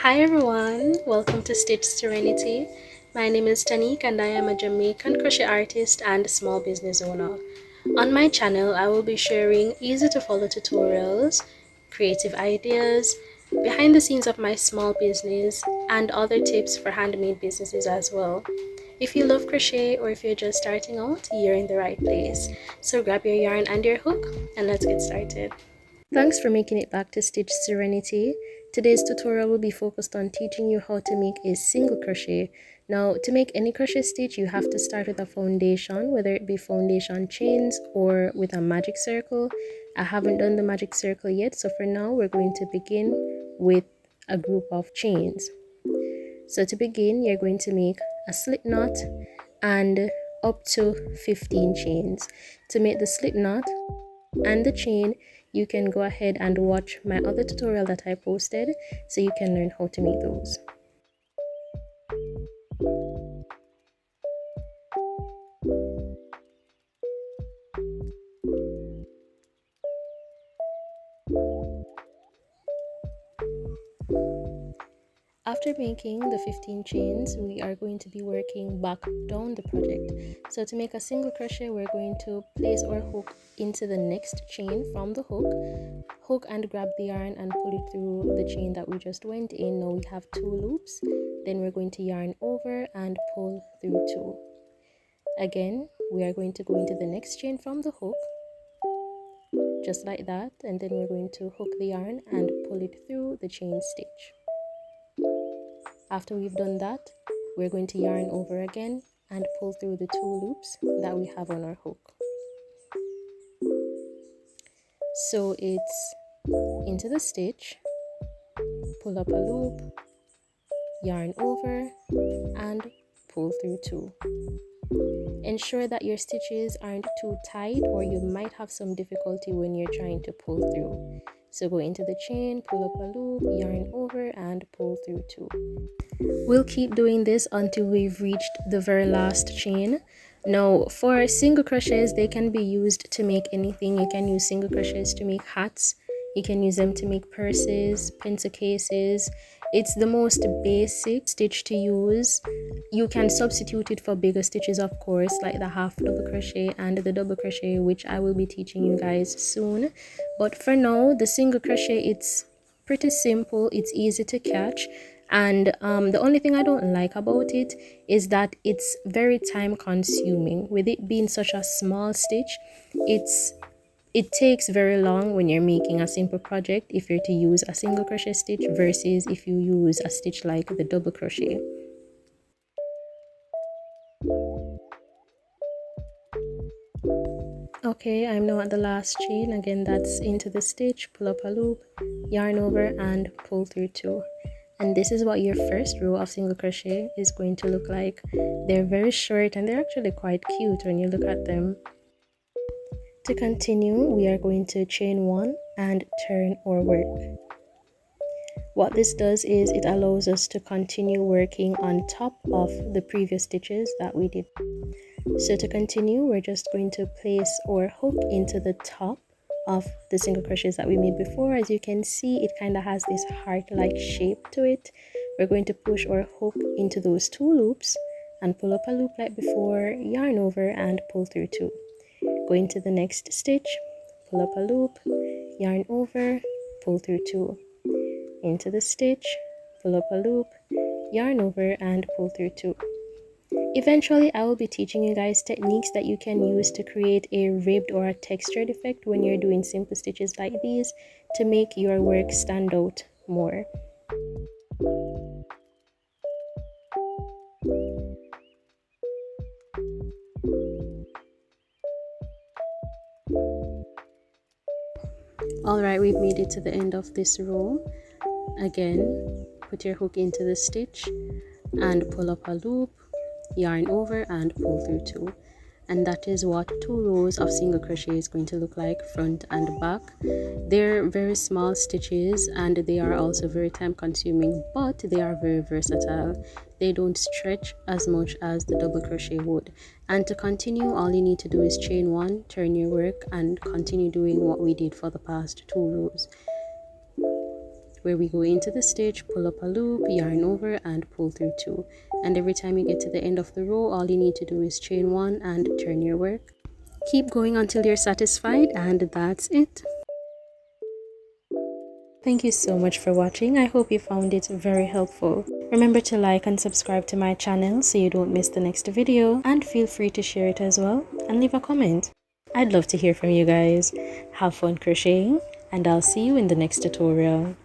Hi everyone, welcome to Stitch Serenity. My name is Tanique and I am a Jamaican crochet artist and small business owner. On my channel, I will be sharing easy to follow tutorials, creative ideas, behind the scenes of my small business, and other tips for handmade businesses as well. If you love crochet or if you're just starting out, you're in the right place. So grab your yarn and your hook and let's get started. Thanks for making it back to Stitch Serenity. Today's tutorial will be focused on teaching you how to make a single crochet. Now, to make any crochet stitch, you have to start with a foundation, whether it be foundation chains or with a magic circle. I haven't done the magic circle yet, so for now, we're going to begin with a group of chains. So to begin, you're going to make a slip knot and up to 15 chains. To make the slip knot and the chain, you can go ahead and watch my other tutorial that I posted so you can learn how to make those. After making the 15 chains, we are going to be working back down the project. So to make a single crochet, we're going to place our hook into the next chain from the hook and grab the yarn and pull it through the chain that we just went in. Now we have 2 loops. Then we're going to yarn over and pull through 2. Again, we are going to go into the next chain from the hook, just like that, and then we're going to hook the yarn and pull it through the chain stitch. After we've done that, we're going to yarn over again and pull through the 2 loops that we have on our hook. So it's into the stitch, pull up a loop, yarn over, and pull through 2. Ensure that your stitches aren't too tight or you might have some difficulty when you're trying to pull through. So go into the chain, pull up a loop, yarn over, and pull through 2. We'll keep doing this until we've reached the very last chain. Now, for single crochets, they can be used to make anything. You can use single crochets to make hats. You can use them to make purses, pencil cases. It's the most basic stitch to use. You can substitute it for bigger stitches, of course, like the half double crochet and the double crochet, which I will be teaching you guys soon. But for now, the single crochet, it's pretty simple. It's easy to catch. And the only thing I don't like about it is that it's very time consuming. With it being such a small stitch, it takes very long when you're making a simple project if you're to use a single crochet stitch versus if you use a stitch like the double crochet. Okay, I'm now at the last chain. Again, that's into the stitch, pull up a loop, yarn over, and pull through 2. And this is what your first row of single crochet is going to look like. They're very short and they're actually quite cute when you look at them. To continue, we are going to chain 1 and turn our work. What this does is it allows us to continue working on top of the previous stitches that we did. So to continue, we're just going to place our hook into the top of the single crochets that we made before. As you can see, it kind of has this heart-like shape to it. We're going to push our hook into those 2 loops and pull up a loop like before, yarn over and pull through 2. Go into the next stitch, pull up a loop, yarn over, pull through 2. Into the stitch, pull up a loop, yarn over and pull through 2. Eventually, I will be teaching you guys techniques that you can use to create a ribbed or a textured effect when you're doing simple stitches like these to make your work stand out more. Alright, we've made it to the end of this row. Again, put your hook into the stitch and pull up a loop, yarn over and pull through 2. And that is what 2 rows of single crochet is going to look like, front and back. They're very small stitches and they are also very time consuming, but they are very versatile. They don't stretch as much as the double crochet would. And to continue, all you need to do is chain 1, turn your work, and continue doing what we did for the past 2 rows. where we go into the stitch, pull up a loop, yarn over, and pull through 2. And every time you get to the end of the row, all you need to do is chain 1 and turn your work. Keep going until you're satisfied, and that's it. Thank you so much for watching. I hope you found it very helpful. Remember to like and subscribe to my channel so you don't miss the next video, and feel free to share it as well and leave a comment. I'd love to hear from you guys. Have fun crocheting, and I'll see you in the next tutorial.